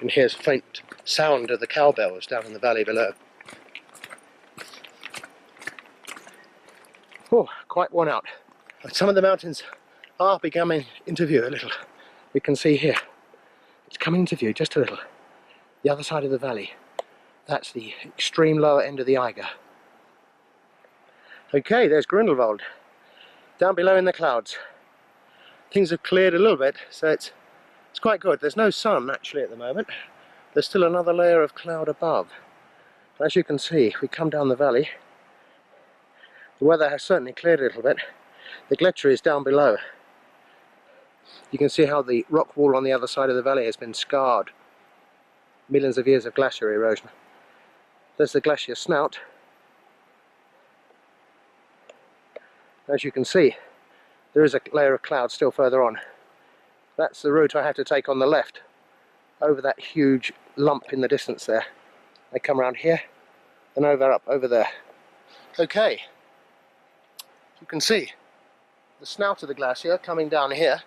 can hear a faint sound of the cowbells down in the valley below. Oh, quite worn out. Some of the mountains are becoming into view a little. We can see here, it's coming into view just a little. The other side of the valley, that's the extreme lower end of the Eiger. Okay, there's Grindelwald, down below in the clouds. Things have cleared a little bit, so it's quite good. There's no sun actually at the moment. There's still another layer of cloud above. But as you can see, if we come down the valley, the weather has certainly cleared a little bit. The glacier is down below. You can see how the rock wall on the other side of the valley has been scarred. Millions of years of glacier erosion. There's the glacier snout. As you can see, there is a layer of cloud still further on. That's the route I have to take on the left, over that huge lump in the distance there. I come around here, and up over there. Okay, you can see the snout of the glacier coming down here.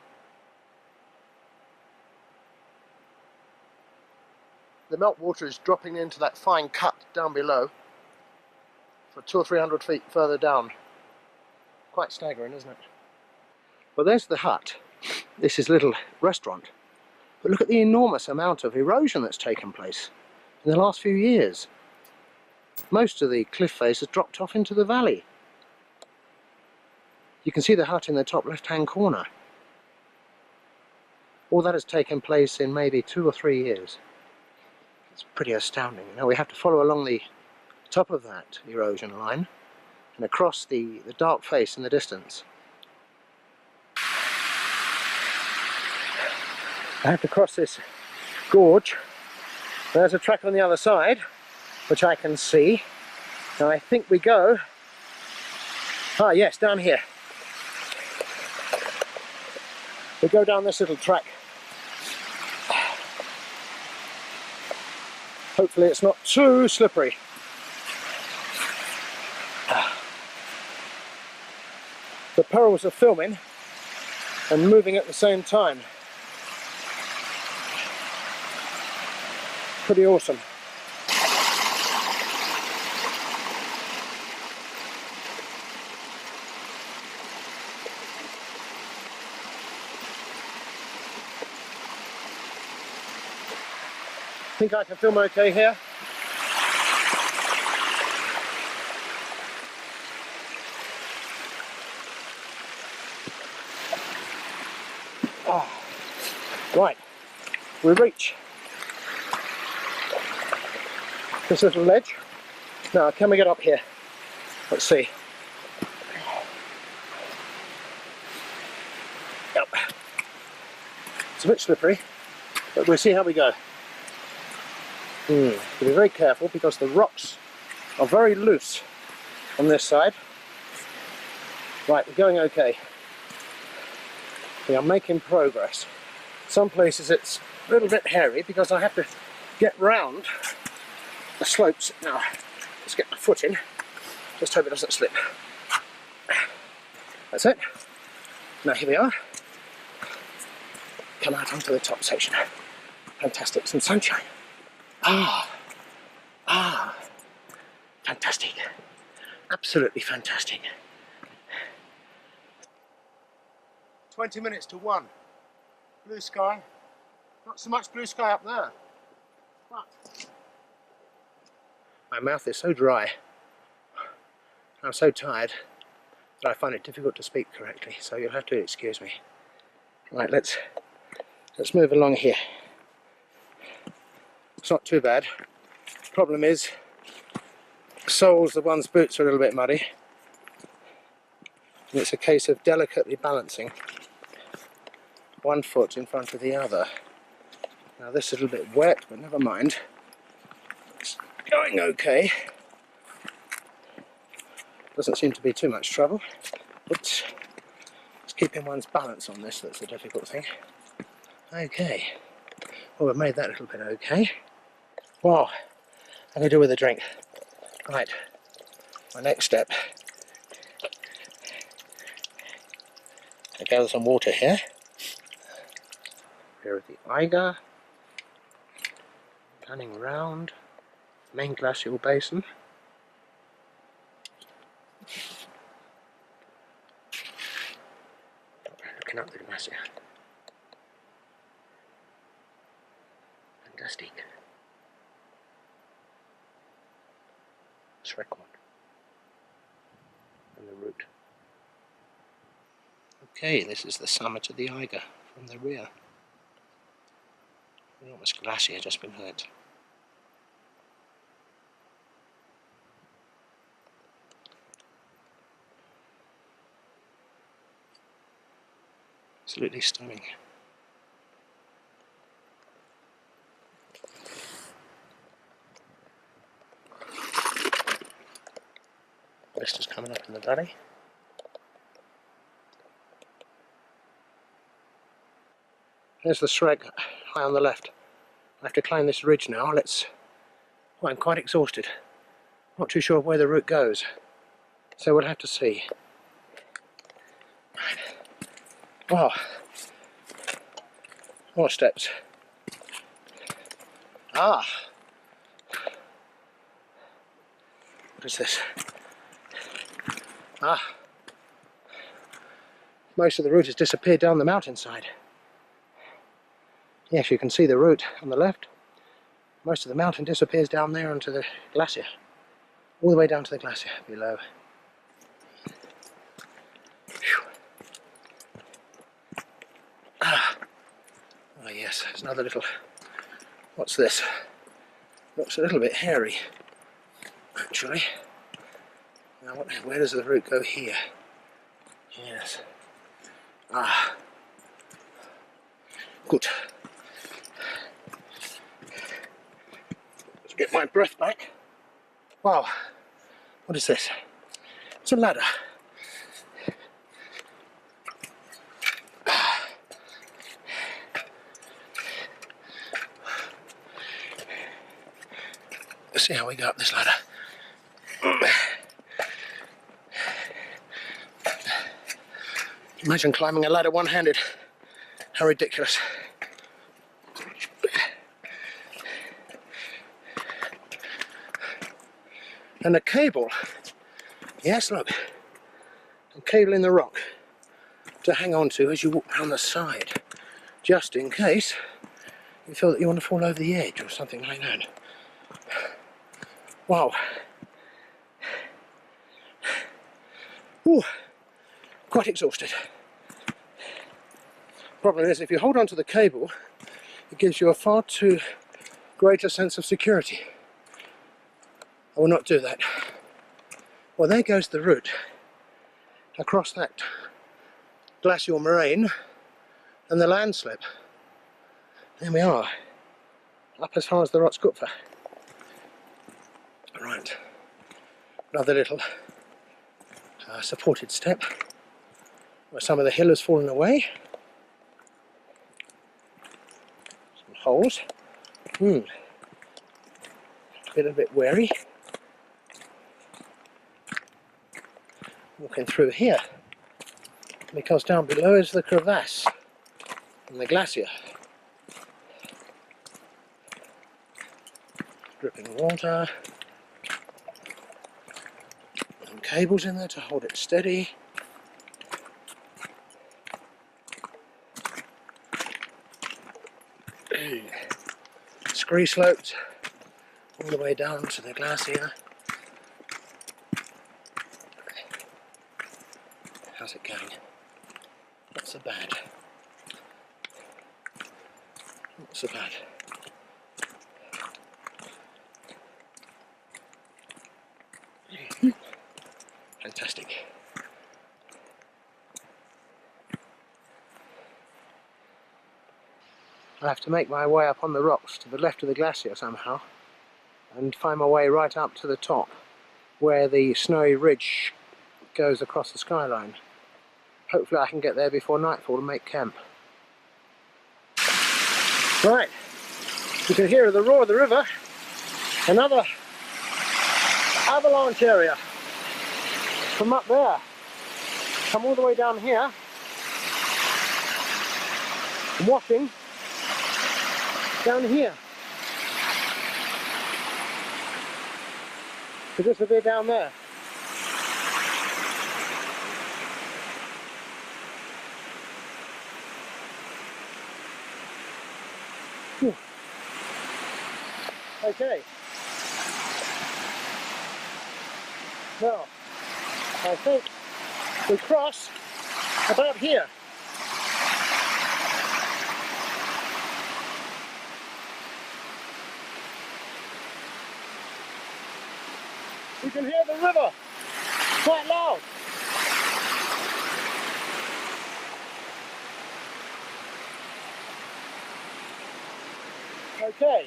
The meltwater is dropping into that fine cut down below for 200 or 300 feet further down. Quite staggering, isn't it? Well, there's the hut. This is a little restaurant. But look at the enormous amount of erosion that's taken place in the last few years. Most of the cliff face has dropped off into the valley. You can see the hut in the top left-hand corner. All that has taken place in maybe 2 or 3 years. It's pretty astounding. Now we have to follow along the top of that erosion line and across the dark face in the distance. I have to cross this gorge. There's a track on the other side, which I can see. Now I think we go... Ah yes, down here. We go down this little track. Hopefully it's not too slippery. The perils of filming and moving at the same time. Pretty awesome. Think I can film okay here? Oh. Right, we reach this little ledge. Now, can we get up here? Let's see. Yep. It's a bit slippery, but we'll see how we go. Be very careful because the rocks are very loose on this side. Right, we're going okay. We are making progress. Some places it's a little bit hairy because I have to get round the slopes. Now, let's get my foot in. Just hope it doesn't slip. That's it. Now here we are. Come out onto the top section. Fantastic, some sunshine. Fantastic. Absolutely fantastic. 20 minutes to 1. Blue sky. Not so much blue sky up there. But my mouth is so dry. I'm so tired that I find it difficult to speak correctly, so you'll have to excuse me. Right, let's move along here. It's not too bad. The problem is, soles, the one's boots are a little bit muddy. And it's a case of delicately balancing one foot in front of the other. Now this is a little bit wet, but never mind. It's going okay. Doesn't seem to be too much trouble. But it's keeping one's balance on this that's the difficult thing. Okay. Well, we've made that a little bit okay. Wow, I can do with a drink. Right, my next step. I gather some water here. Here is the Eiger. Panning round main glacial basin. Looking up the glacier. Fantastic. Schrekhorn and the route. Okay, this is the summit of the Eiger from the rear. The enormous glacier just been hurt. Absolutely stunning. Blisters coming up in the valley. There's the Schrek high on the left. I have to climb this ridge now. Well, I'm quite exhausted. Not too sure where the route goes, so we'll have to see. Wow, more steps. Ah, what is this? Ah, most of the route has disappeared down the mountainside. Yes, you can see the route on the left. Most of the mountain disappears down there onto the glacier. All the way down to the glacier below. Ah. Oh yes, there's another little... What's this? Looks a little bit hairy, actually. Now, where does the route go here? Yes. Ah. Good. Let's get my breath back. Wow. What is this? It's a ladder. Let's see how we go up this ladder. Imagine climbing a ladder one-handed. How ridiculous. And a cable. Yes, look. A cable in the rock to hang on to as you walk down the side. Just in case you feel that you want to fall over the edge or something like that. Wow. Ooh, quite exhausted. Problem is, if you hold on to the cable, it gives you a far too greater sense of security. I will not do that. Well, there goes the route across that glacial moraine and the landslip. There we are, up as far as the Rottskupfer. Right, another little supported step where some of the hill has fallen away. Some holes. A little bit wary. Walking through here because down below is the crevasse and the glacier. Dripping water. And cables in there to hold it steady. Scree slopes all the way down to the glacier. How's it going? Not so bad. Not so bad. Fantastic. I have to make my way up on the rocks to the left of the glacier somehow and find my way right up to the top where the snowy ridge goes across the skyline. Hopefully I can get there before nightfall and make camp. Right, you can hear the roar of the river. Another avalanche area from up there. Come all the way down here. I'm washing down here. to disappear down there. Whew. Okay. Now, I think we cross about here. You can hear the river quite loud. Okay,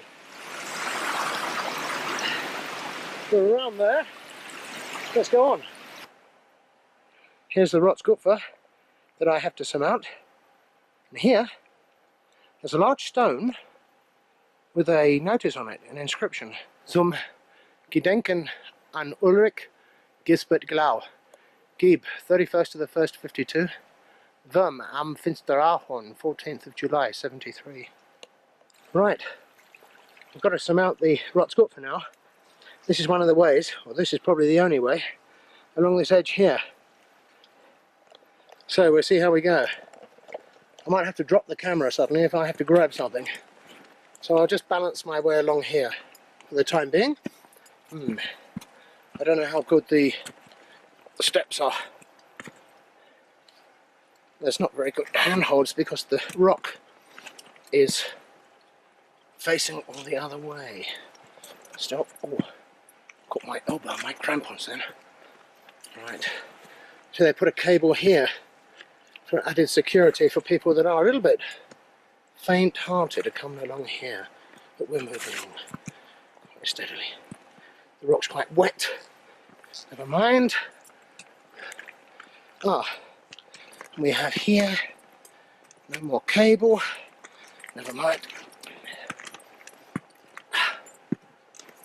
we're around there. Let's go on. Here's the Rotsgupfer that I have to surmount. And here, there's a large stone with a notice on it, an inscription. Zum Gedenken an Ulrich Gisbert Glau. Gib, 31st of the 1st, 52. Wurm am Finsterahorn, 14th of July, 73. Right, I've got to surmount the Rotsgupfer now. This is one of the ways, or this is probably the only way, along this edge here. So we'll see how we go. I might have to drop the camera suddenly if I have to grab something. So I'll just balance my way along here for the time being. I don't know how good the steps are. There's not very good handholds because the rock is facing all the other way. Stop. Oh, caught my elbow, my crampons then. Right. So they put a cable here for added security for people that are a little bit faint-hearted to come along here. But we're moving on quite steadily. The rock's quite wet. Never mind. We have here no more cable. Never mind.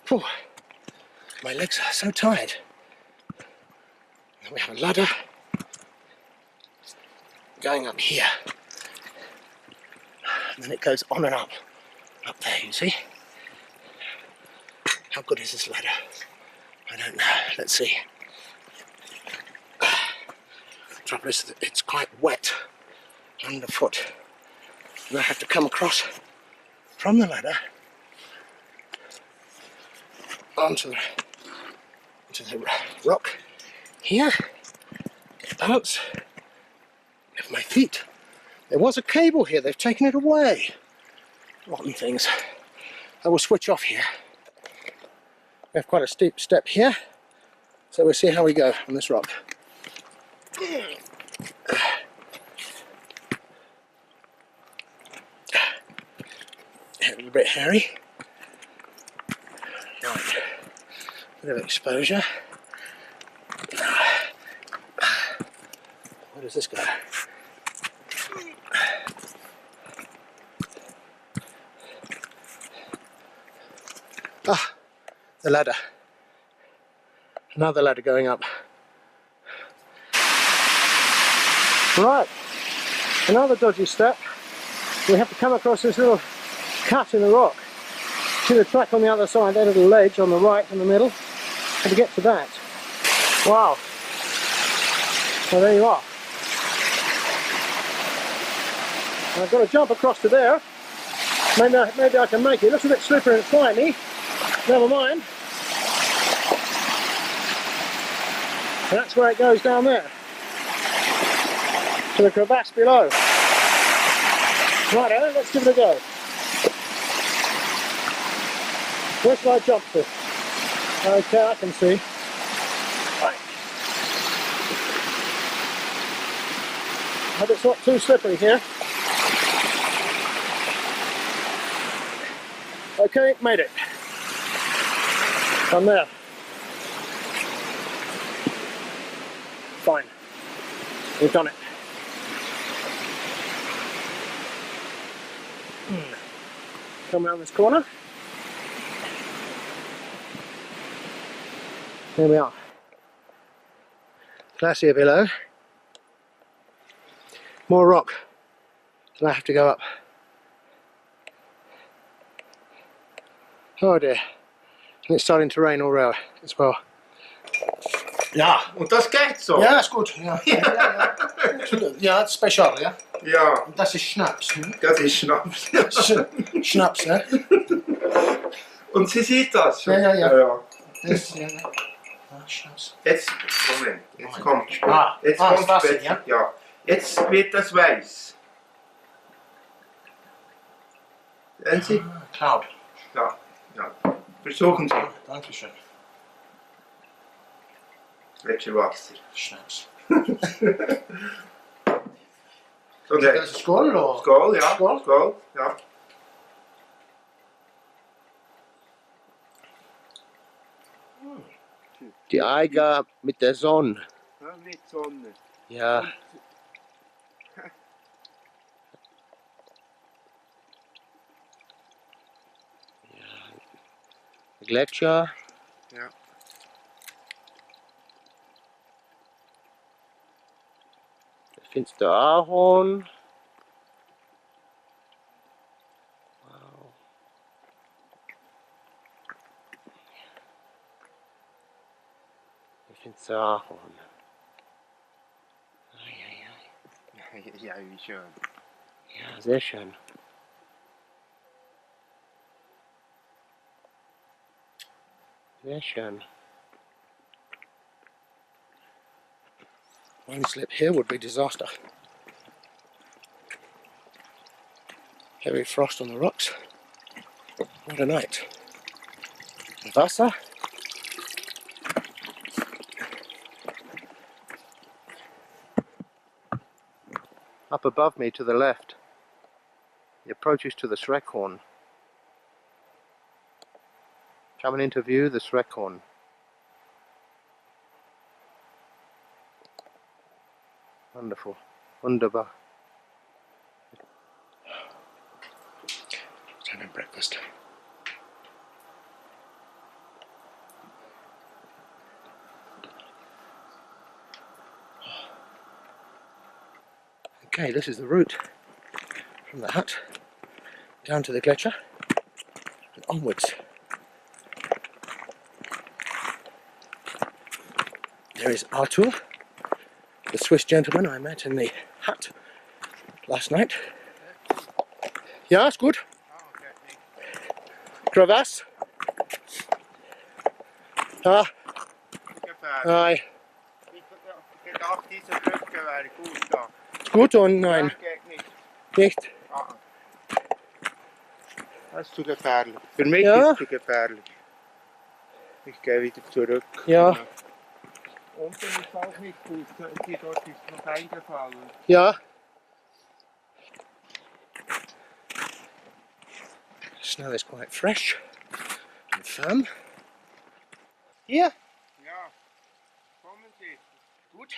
Whew. My legs are so tired. And we have a ladder going up here. And then it goes on and up there, you see. How good is this ladder? I don't know. Let's see. The trouble is that it's quite wet underfoot. And I have to come across from the ladder onto the rock here. Balance with my feet. There was a cable here, they've taken it away. Rotten things. I will switch off here. We have quite a steep step here, so we'll see how we go on this rock. A little bit hairy. Right. Bit of exposure. Where does this go? The ladder. Another ladder going up. Right, another dodgy step. We have to come across this little cut in the rock. See the track on the other side, that little ledge on the right in the middle. And to get to that. Wow. Well, there you are. I've got to jump across to there. Maybe I can make it. It looks a bit slippery and slimy. Never mind. And that's where it goes down there. To the crevasse below. Righto, let's give it a go. Where should I jump to? Okay, I can see. Right. Hope it's not too slippery here. Okay, made it. I'm there. Fine. We've done it. Come around this corner. Here we are. Glacier below. More rock. And I have to go up. Oh dear. And it's starting to rain all around as well. Ja. Und das geht so? Ja, ist gut. Ja, ja. Ja, das ist special, ja? Ja. Und das ist Schnaps. Hm? Das ist Schnaps. Schnaps, ne? Und sie sieht das schon? Ja. Ja. Das, ja. Schnaps. Jetzt, Moment, jetzt kommt jetzt kommt Wasser, ja? Ja. Jetzt wird das weiß. Sehen Sie? Cloud. Ja. Versuchen Sie. Dankeschön. Gletscherwasser. Schnaps. Und Das ist Skål, oder? Skål, ja. Skål, ja. Die Eiger mit der Sonne. Ja, mit Sonne. Ja. Gletscher. Ja. Da findest du Ahorn. Wow. Da findest du Ahorn. Ja, wie schön. Ja, sehr schön. Sehr schön. One slip here would be disaster. Heavy frost on the rocks. What a night. Wasser. Up above me to the left, the approaches to the Schrekhorn. Coming into view, the Schrekhorn. Wonderful. Wunderbar. Let's have breakfast. Okay, this is the route from the hut down to the gletscher and onwards. There is Arthur, the Swiss gentleman I met in the hut last night. Ja, ist gut. Crevasse. Ah. Nein. Ich gedacht, diese Brücke wäre gut da. Gut und nein. Ja, geht nicht. Nicht? Das ist zu gefährlich. Für mich Ja. ist es zu gefährlich. Ich gehe wieder zurück. Ja. Unten ist auch nicht gut. Hier dort ist noch eingefallen. Ja. Snow is quite fresh and firm. Hier? Ja. Kommen Sie. Gut.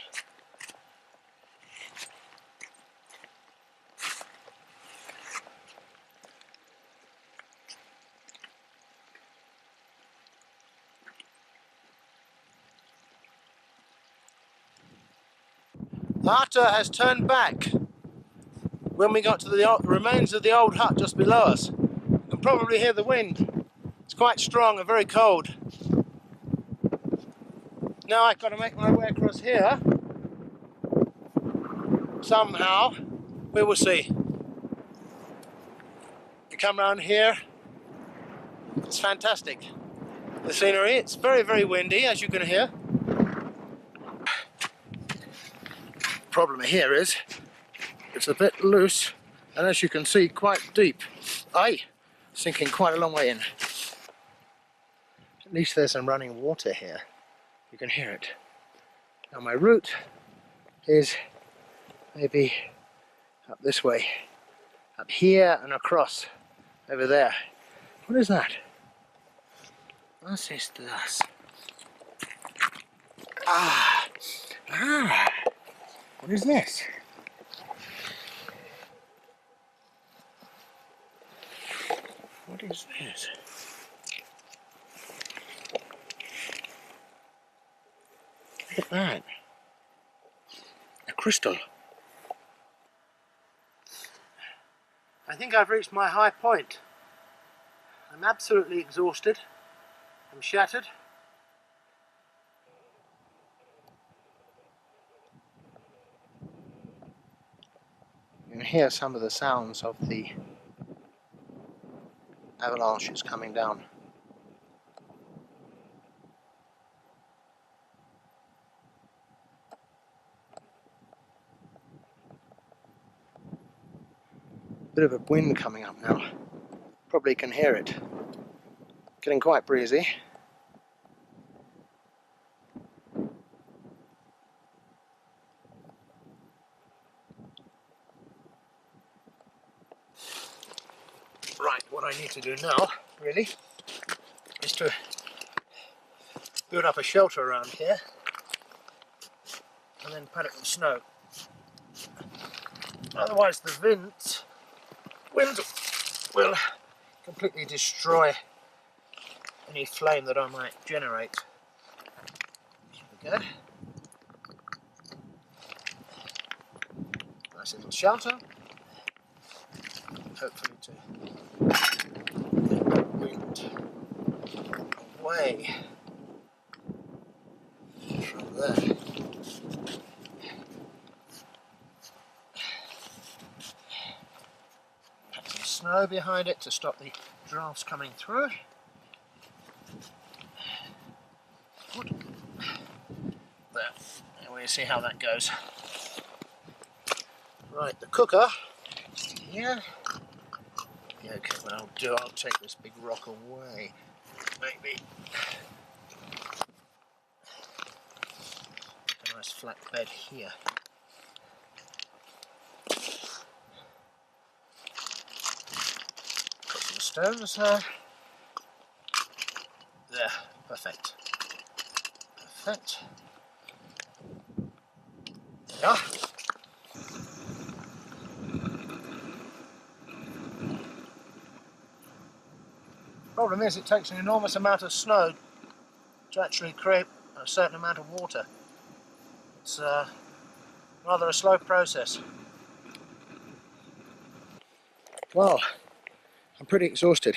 Arthur has turned back when we got to the remains of the old hut just below us. You can probably hear the wind. It's quite strong and very cold. Now I've got to make my way across here. Somehow. We will see. You come round here. It's fantastic. The scenery, it's very, very windy, as you can hear. Problem here is it's a bit loose and, as you can see, quite deep. Aye, sinking quite a long way in. At least there's some running water here. You can hear it. Now my route is maybe up this way, up here and across over there. What is that? Was ist das? Ah! What is this? What is this? Look at that. A crystal. I think I've reached my high point. I'm absolutely exhausted. I'm shattered. hear some of the sounds of the avalanches coming down. Bit of a wind coming up now. Probably can hear it. Getting quite breezy. Right, what I need to do now, really, is to build up a shelter around here and then pad it with snow. Otherwise the wind will completely destroy any flame that I might generate. There we go. Nice little shelter. Hopefully to get the wind away from there. Put some snow behind it to stop the drafts coming through. Good. There, and we'll see how that goes. Right, the cooker here. Yeah, okay, what I'll take this big rock away, maybe. A nice flat bed here. Put some stones there. There, perfect. Perfect. There we are. Problem is, it takes an enormous amount of snow to actually create a certain amount of water. It's rather a slow process. Well, I'm pretty exhausted.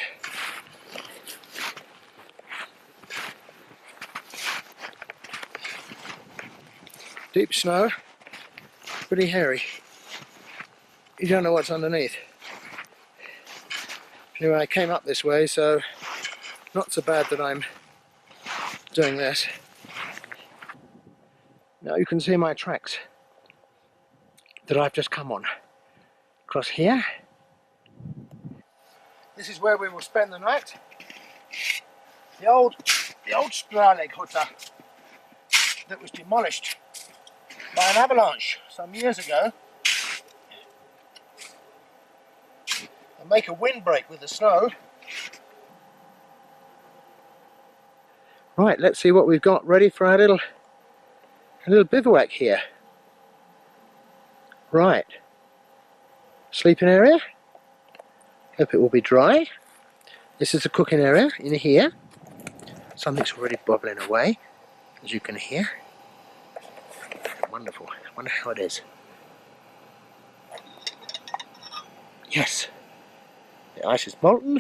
Deep snow, pretty hairy. You don't know what's underneath. Anyway, I came up this way, so not so bad that I'm doing this. Now you can see my tracks that I've just come on. Across here. This is where we will spend the night. The old Schrekhornhutte that was demolished by an avalanche some years ago. And make a windbreak with the snow. Right, let's see what we've got ready for our little bivouac here. Right, sleeping area. Hope it will be dry. This is the cooking area in here. Something's already bubbling away, as you can hear. Wonderful. I wonder how it is. Yes. The ice is molten.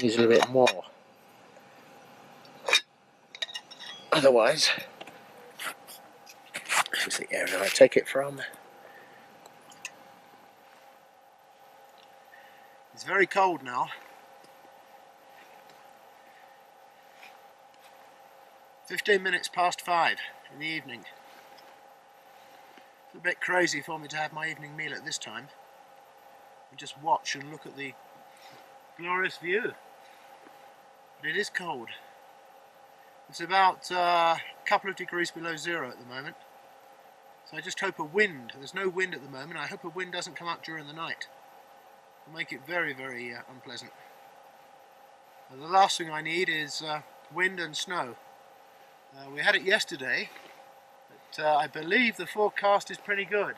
Needs a little bit more. Otherwise, this is the area I take it from. It's very cold now. 15 minutes past 5 in the evening. It's a bit crazy for me to have my evening meal at this time and just watch and look at the glorious view. But it is cold. It's about a couple of degrees below zero at the moment. So I just hope a wind, there's no wind at the moment, I hope a wind doesn't come up during the night. It'll make it very, very unpleasant. The last thing I need is wind and snow. We had it yesterday, but I believe the forecast is pretty good.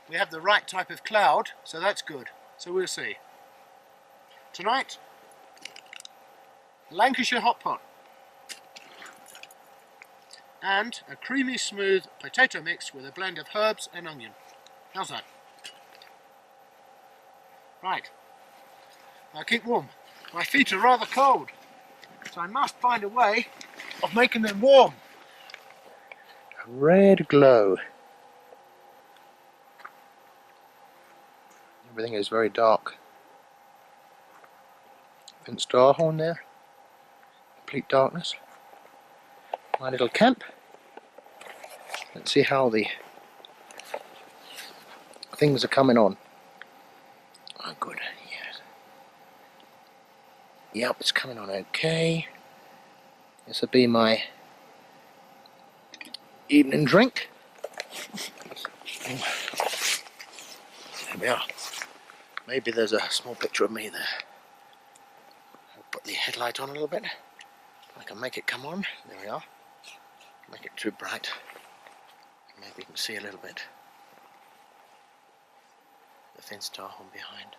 We have the right type of cloud, so that's good. So we'll see. Tonight, Lancashire hot pot and a creamy smooth potato mix with a blend of herbs and onion. How's that? Right, now keep warm. My feet are rather cold, so I must find a way of making them warm. A red glow. Everything is very dark. In Schrekhornhutte there, complete darkness. My little camp. Let's see how the things are coming on. Oh good, yes. Yep, it's coming on okay. This will be my evening drink. There we are. Maybe there's a small picture of me there. I'll put the headlight on a little bit. I can make it come on. There we are. Make it too bright. Maybe you can see a little bit. The fence Schrekhornhutte behind.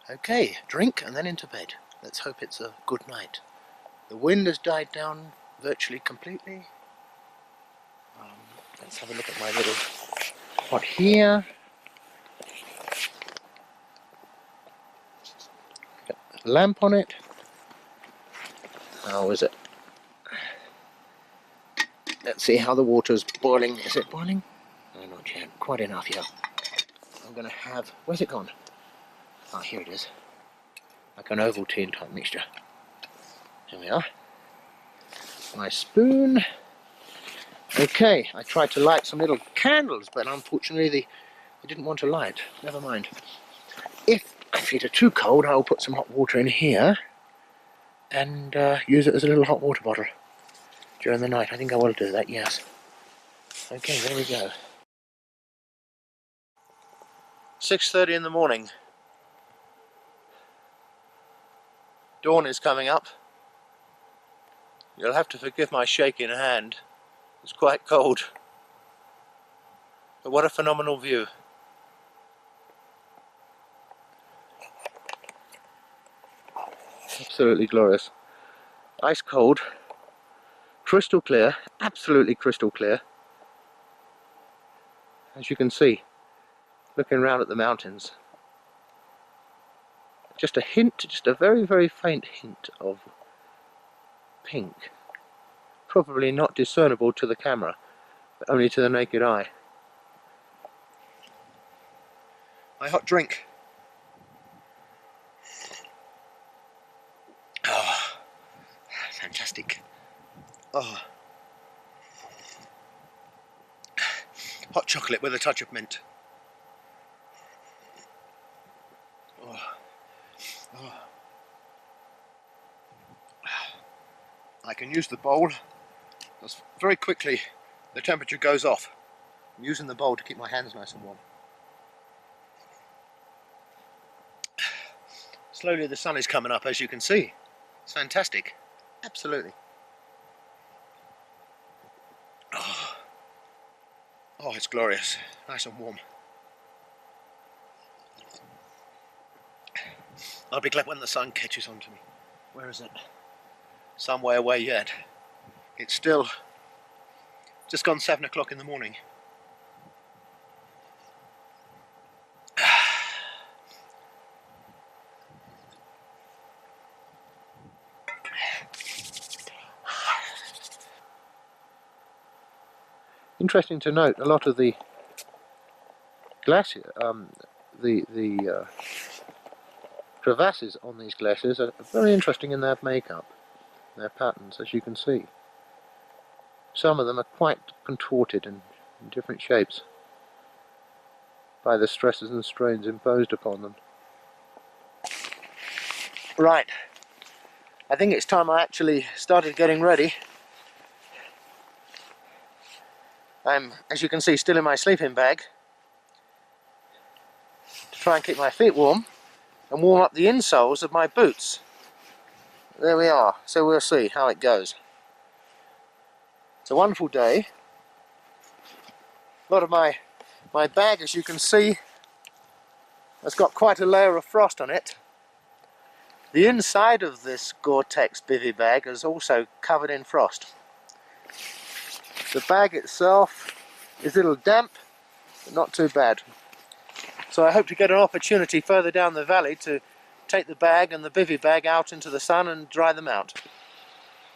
Okay, drink and then into bed. Let's hope it's a good night. The wind has died down virtually completely. Let's have a look at my little pot here. Got a lamp on it. How is it? Let's see how the water's boiling. Is it boiling? No, not yet. Quite enough yet. I'm going to have... Where's it gone? Ah, here it is. Like an Ovaltine type mixture. Here we are. My spoon. Okay, I tried to light some little candles, but unfortunately they didn't want to light. Never mind. If I feel it too cold, I'll put some hot water in here and use it as a little hot water bottle during the night. I think I will do that, yes. Okay, there we go. 6:30 in the morning. Dawn is coming up. You'll have to forgive my shaking hand. It's quite cold. But what a phenomenal view. Absolutely glorious. Ice cold. Crystal clear. Absolutely crystal clear. As you can see, looking around at the mountains. Just a hint, just a very, very faint hint of pink. Probably not discernible to the camera, but only to the naked eye. My hot drink. Oh, fantastic. Oh. Hot chocolate with a touch of mint. Oh. Oh. I can use the bowl. Because very quickly the temperature goes off. I'm using the bowl to keep my hands nice and warm. Slowly the sun is coming up, as you can see. It's fantastic. Absolutely. Oh, oh, it's glorious. Nice and warm. I'll be glad when the sun catches on to me. Where is it? Some way away yet. It's still just gone 7 o'clock in the morning. Interesting to note, a lot of the glacier, the crevasses on these glaciers are very interesting in their makeup, their patterns, as you can see. Some of them are quite contorted in different shapes by the stresses and strains imposed upon them. Right, I think it's time I actually started getting ready. I'm, as you can see, still in my sleeping bag to try and keep my feet warm and warm up the insoles of my boots. There we are, so we'll see how it goes. It's a wonderful day. A lot of my bag, as you can see, has got quite a layer of frost on it. The inside of this Gore-Tex bivy bag is also covered in frost. The bag itself is a little damp, but not too bad. So I hope to get an opportunity further down the valley to take the bag and the bivy bag out into the sun and dry them out.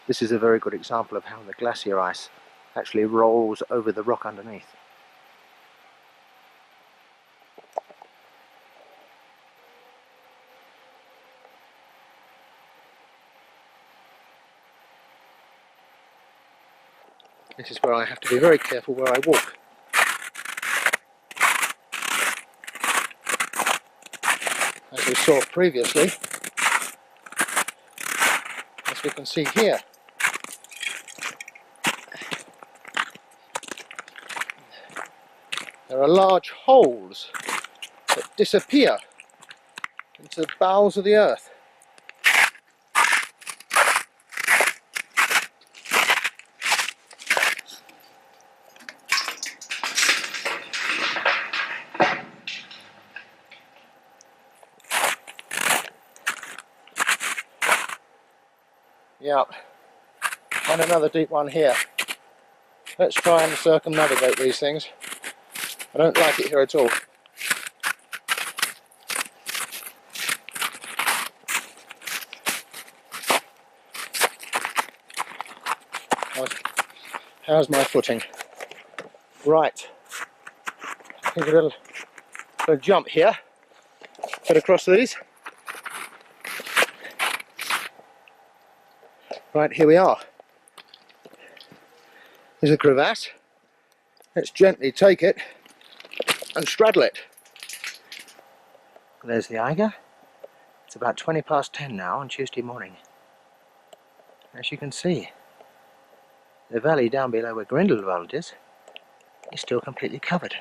This is a very good example of how the glacier ice actually rolls over the rock underneath. This is where I have to be very careful where I walk. As we saw previously, as we can see here, there are large holes that disappear into the bowels of the earth. Yep, and another deep one here. Let's try and circumnavigate these things. I don't like it here at all. How's my footing? Right, take a little jump here, get across these. Right, here we are. There's a crevasse. Let's gently take it and straddle it. There's the Eiger. It's about 20 past 10 now on Tuesday morning. As you can see, the valley down below where Grindelwald is still completely covered.